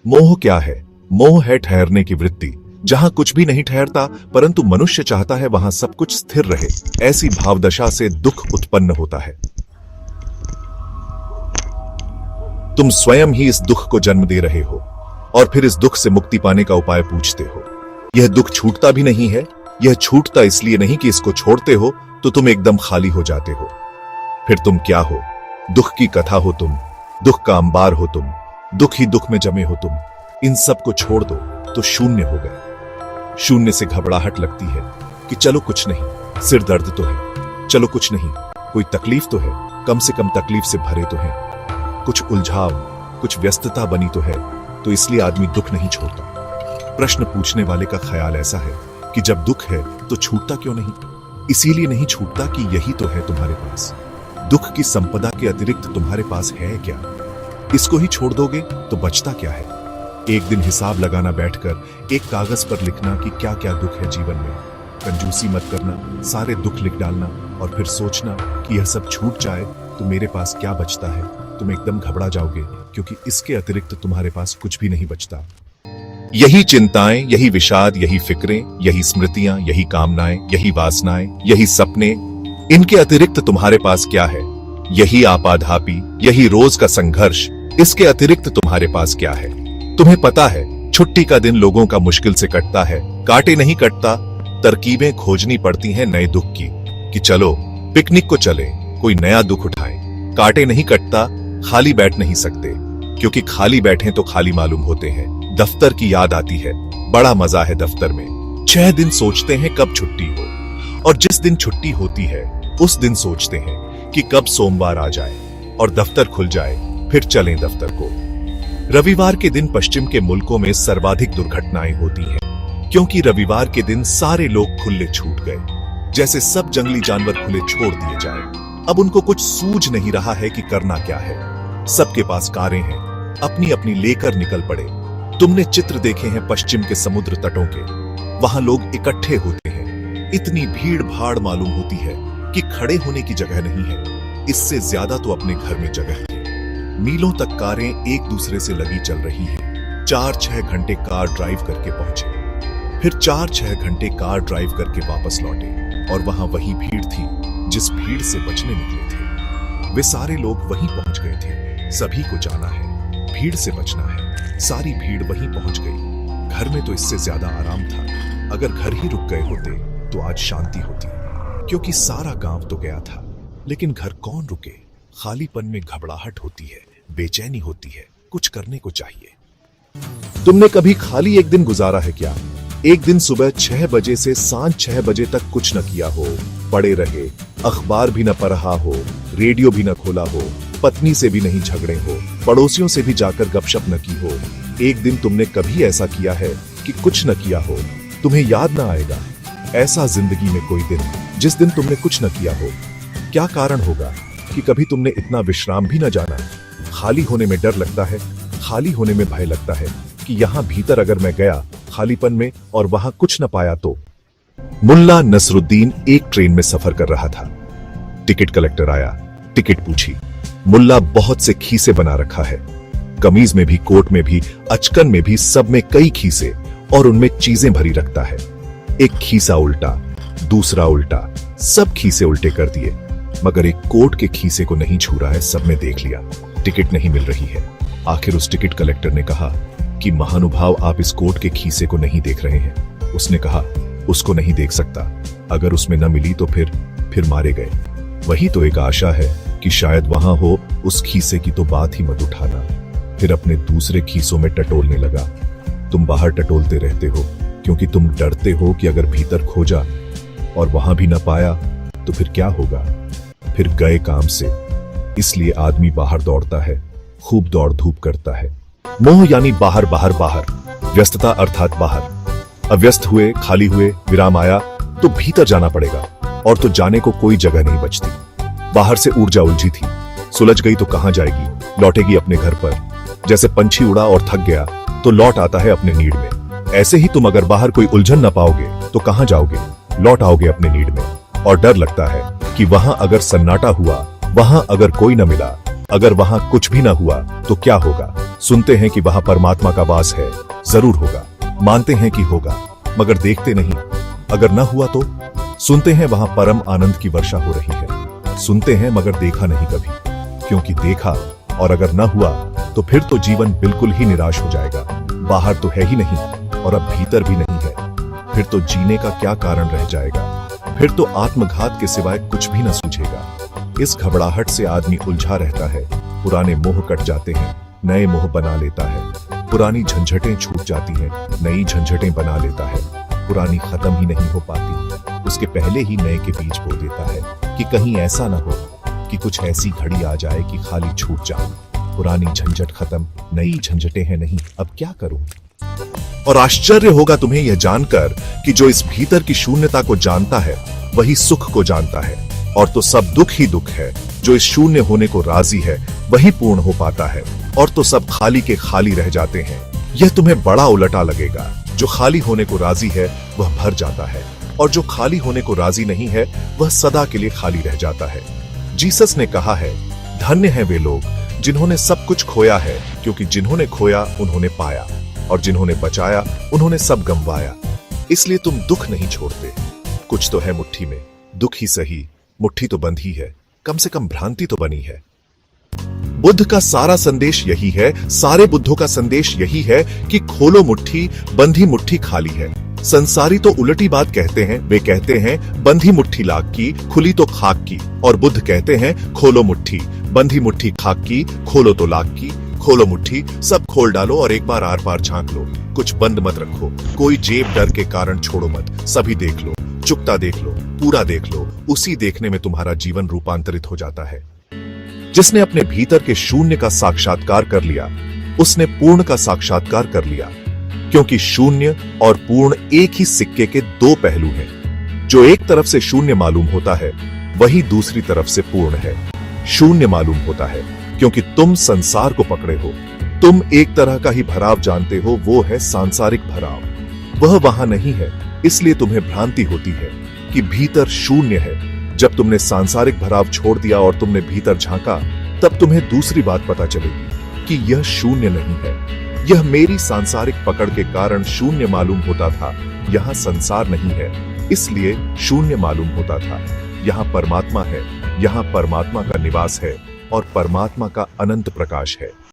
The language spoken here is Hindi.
मोह क्या है? मोह है ठहरने की वृत्ति, जहां कुछ भी नहीं ठहरता, परंतु मनुष्य चाहता है वहां सब कुछ स्थिर रहे। ऐसी भावदशा से दुख उत्पन्न होता है। तुम स्वयं ही इस दुख को जन्म दे रहे हो और फिर इस दुख से मुक्ति पाने का उपाय पूछते हो। यह दुख छूटता भी नहीं है। यह छूटता इसलिए नहीं कि इसको छोड़ते हो तो तुम एकदम खाली हो जाते हो। फिर तुम क्या हो? दुख की कथा हो तुम, दुख का अंबार हो तुम, दुख ही दुख में जमे हो तुम। इन सब को छोड़ दो तो शून्य हो गए। शून्य से घबराहट लगती है कि चलो कुछ नहीं, सिर दर्द तो है, चलो कुछ नहीं, कोई तकलीफ तो है, कम से कम तकलीफ से भरे तो है, कुछ उलझाव, कुछ व्यस्तता बनी तो है, तो इसलिए आदमी दुख नहीं छोड़ता। प्रश्न पूछने वाले का ख्याल ऐसा है कि जब दुख है तो छूटता क्यों नहीं? इसीलिए नहीं छूटता कि यही तो है तुम्हारे पास। दुख की संपदा के अतिरिक्त तुम्हारे पास है क्या? इसको ही छोड़ दोगे तो बचता क्या है? एक दिन हिसाब लगाना बैठकर एक कागज पर लिखना कि क्या क्या दुख है जीवन में। कंजूसी मत करना, सारे दुख लिख डालना और फिर सोचना कि यह सब छूट जाए तो मेरे पास क्या बचता है। तुम एकदम घबरा जाओगे क्योंकि इसके अतिरिक्त तुम्हारे पास कुछ भी नहीं बचता। यही चिंताएं, यही विषाद, यही फिक्रें, यही स्मृतियां, यही कामनाएं, यही वासनाएं, यही सपने, इनके अतिरिक्त तुम्हारे पास क्या है? यही आपाधापी, यही रोज का संघर्ष, इसके अतिरिक्त तुम्हारे पास क्या है? तुम्हें पता है छुट्टी का दिन लोगों का मुश्किल से कटता है, काटे नहीं कटता। तरकीबें खोजनी पड़ती हैं नए दुख की कि चलो पिकनिक को चले, कोई नया दुख उठाएं। काटे नहीं कटता, खाली बैठ नहीं सकते, क्योंकि खाली बैठे तो खाली मालूम होते हैं। दफ्तर की याद आती है, बड़ा मजा है दफ्तर में। 6 दिन सोचते हैं कब छुट्टी हो, और जिस दिन छुट्टी होती है उस दिन सोचते हैं कि कब सोमवार आ जाए और दफ्तर खुल जाए, फिर चलें दफ्तर को। रविवार के दिन पश्चिम के मुल्कों में सर्वाधिक दुर्घटनाएं होती हैं, क्योंकि रविवार के दिन सारे लोग खुले छूट गए, जैसे सब जंगली जानवर खुले छोड़ दिए जाए। अब उनको कुछ सूझ नहीं रहा है कि करना क्या है। सबके पास कारें हैं, अपनी अपनी लेकर निकल पड़े। तुमने चित्र देखे हैं पश्चिम के समुद्र तटों के, वहां लोग इकट्ठे होते हैं। इतनी भीड़ भाड़ मालूम होती है कि खड़े होने की जगह नहीं है। इससे ज्यादा तो अपने घर में जगह है। मीलों तक कारें एक दूसरे से लगी चल रही हैं। 4-6 घंटे कार ड्राइव करके पहुंचे, फिर 4-6 घंटे कार ड्राइव करके वापस लौटे, और वहां वही भीड़ थी जिस भीड़ से बचने निकले थे। वे सारे लोग वहीं पहुंच गए थे। सभी को जाना है, भीड़ से बचना है। सारी भीड़ वहीं पहुंच गई। घर में तो इससे ज्यादा आराम था। अगर घर ही रुक गए होते तो आज शांति होती, क्योंकि सारा गांव तो गया था। लेकिन घर कौन रुके? खालीपन में घबराहट होती है, बेचैनी होती है, कुछ करने को चाहिए। तुमने कभी खाली एक दिन गुजारा है क्या? एक दिन सुबह 6 बजे से सांझ 6 बजे तक कुछ न किया हो, पड़े रहे, अखबार भी न पढ़ा हो, रेडियो भी न खोला हो, पत्नी से भी नहीं झगड़े हो, पड़ोसियों से भी जाकर गपशप न की हो। एक दिन तुमने कभी ऐसा किया है कि कुछ न किया हो? तुम्हें याद न आएगा ऐसा जिंदगी में कोई दिन जिस दिन तुमने कुछ न किया हो। क्या कारण होगा कि कभी तुमने इतना विश्राम भी न जाना? खाली होने में डर लगता है, खाली होने में भय लगता है कि यहां भीतर अगर मैं गया खालीपन में और वहां कुछ न पाया तो। मुल्ला नसरुद्दीन एक ट्रेन में सफर कर रहा था। टिकट कलेक्टर आया, टिकट पूछी। मुल्ला बहुत से खीसे बना रखा है, कमीज में भी, कोट में भी, अचकन में भी, सब में कई खीसे, और उनमें चीजें भरी रखता है। एक खीसा उल्टा, दूसरा उल्टा, सब खीसे उल्टे कर दिए, मगर एक कोट के खीसे को नहीं छू रहा है। सबने देख लिया, टिकट नहीं मिल रही है। आखिर उस टिकट कलेक्टर ने कहा कि महानुभाव, आप इस कोट के खीसे को नहीं देख रहे हैं। उसने कहा, उसको नहीं देख सकता, अगर उसमें न मिली तो फिर मारे गए। वही तो एक आशा है कि शायद वहां हो। उस खीसे की तो बात ही मत उठाना। फिर अपने दूसरे खीसों में टटोलने लगा। तुम बाहर टटोलते रहते हो क्योंकि तुम डरते हो कि अगर भीतर खोजा और वहां भी न पाया तो फिर क्या होगा, फिर गए काम से। इसलिए आदमी बाहर दौड़ता है, खूब दौड़ धूप करता है। मोह यानी बाहर बाहर बाहर, व्यस्तता अर्थात बाहर। अव्यस्त हुए, खाली हुए, विराम आया तो भीतर जाना पड़ेगा, और तो जाने को कोई जगह नहीं बचती। बाहर से ऊर्जा उलझी थी, सुलझ गई तो कहां जाएगी? लौटेगी अपने घर पर। जैसे पंछी उड़ा और थक गया तो लौट आता है अपने नीड में। ऐसे ही तुम अगर बाहर कोई उलझन न पाओगे तो कहां जाओगे? लौट आओगे अपने नीड में। और डर लगता है कि वहां अगर सन्नाटा हुआ, वहां अगर कोई न मिला अगर वहां कुछ भी ना हुआ तो क्या होगा? सुनते हैं कि वहां परमात्मा का वास है, जरूर होगा। मानते हैं कि होगा, मगर देखते नहीं। अगर न हुआ तो? सुनते हैं वहां परम आनंद की वर्षा हो रही है, सुनते हैं मगर देखा नहीं कभी। क्योंकि देखा और अगर न हुआ तो फिर तो जीवन बिल्कुल ही निराश हो जाएगा। बाहर तो है ही नहीं और अब भीतर भी नहीं है, फिर तो जीने का क्या कारण रह जाएगा? फिर तो आत्मघात के सिवाय कुछ भी न सूझेगा। इस घबराहट से आदमी उलझा रहता है। पुराने मोह कट जाते हैं, नए मोह बना लेता है। पुरानी झंझटें छूट जाती हैं, नई झंझटें बना लेता है। पुरानी खत्म ही नहीं हो पाती, उसके पहले ही नए के बीज बो देता है कि कहीं ऐसा ना हो कि कुछ ऐसी घड़ी आ जाए कि खाली छूट जाऊं। पुरानी झंझट खत्म, नई झंझटें हैं नहीं, अब क्या करूं? और आश्चर्य होगा तुम्हें यह जानकर कि जो इस भीतर की शून्यता को जानता है वही सुख को जानता है। और तो सब दुख ही दुख है। जो इस शून्य होने को राजी है वही पूर्ण हो पाता है, और तो सब खाली के खाली रह जाते हैं। यह तुम्हें बड़ा उलटा लगेगा। जो खाली होने को राजी है वह भर जाता है, और जो खाली होने को राजी नहीं है वह सदा के लिए खाली रह जाता है। जीसस ने कहा है, धन्य है वे लोग जिन्होंने सब कुछ खोया है, क्योंकि जिन्होंने खोया उन्होंने पाया, और जिन्होंने बचाया उन्होंने सब गंवाया। इसलिए तुम दुख नहीं छोड़ते। कुछ तो है मुट्ठी में, दुख ही सही, मुट्ठी तो बंधी है, कम से कम भ्रांति तो बनी है। बुद्ध का सारा संदेश यही है, सारे बुद्धों का संदेश यही है कि खोलो मुट्ठी, बंधी मुट्ठी खाली है। संसारी तो उलटी बात कहते हैं। वे कहते हैं बंधी मुट्ठी लाख की, खुली तो खाक की। और बुद्ध कहते हैं खोलो मुट्ठी, बंधी मुट्ठी खाक की, खोलो तो लाख की। खोलो मुट्ठी, सब खोल डालो और एक बार आर पार झांक लो। कुछ बंद मत रखो, कोई जेब डर के कारण छोड़ो मत। सभी देख लो, चुकता देख लो, पूरा देख लो। उसी देखने में तुम्हारा जीवन रूपांतरित हो जाता है। जिसने अपने भीतर के शून्य का साक्षात्कार कर लिया उसने पूर्ण का साक्षात्कार कर लिया, क्योंकि शून्य और पूर्ण एक ही सिक्के के दो पहलू हैं। जो एक तरफ से शून्य मालूम होता है वही दूसरी तरफ से पूर्ण है। शून्य मालूम होता है क्योंकि तुम संसार को पकड़े हो। तुम एक तरह का ही भराव जानते हो, वो है सांसारिक भराव। वह वहां नहीं है, इसलिए तुम्हें भ्रांति होती है कि भीतर शून्य है। जब तुमने सांसारिक भराव छोड़ दिया और तुमने भीतर झांका, तब तुम्हें दूसरी बात पता चलेगी कि यह शून्य नहीं है। यह मेरी सांसारिक पकड़ के कारण शून्य मालूम होता था। यहां संसार नहीं है, इसलिए शून्य मालूम होता था। यहां परमात्मा है, यहां परमात्मा का निवास है और परमात्मा का अनंत प्रकाश है।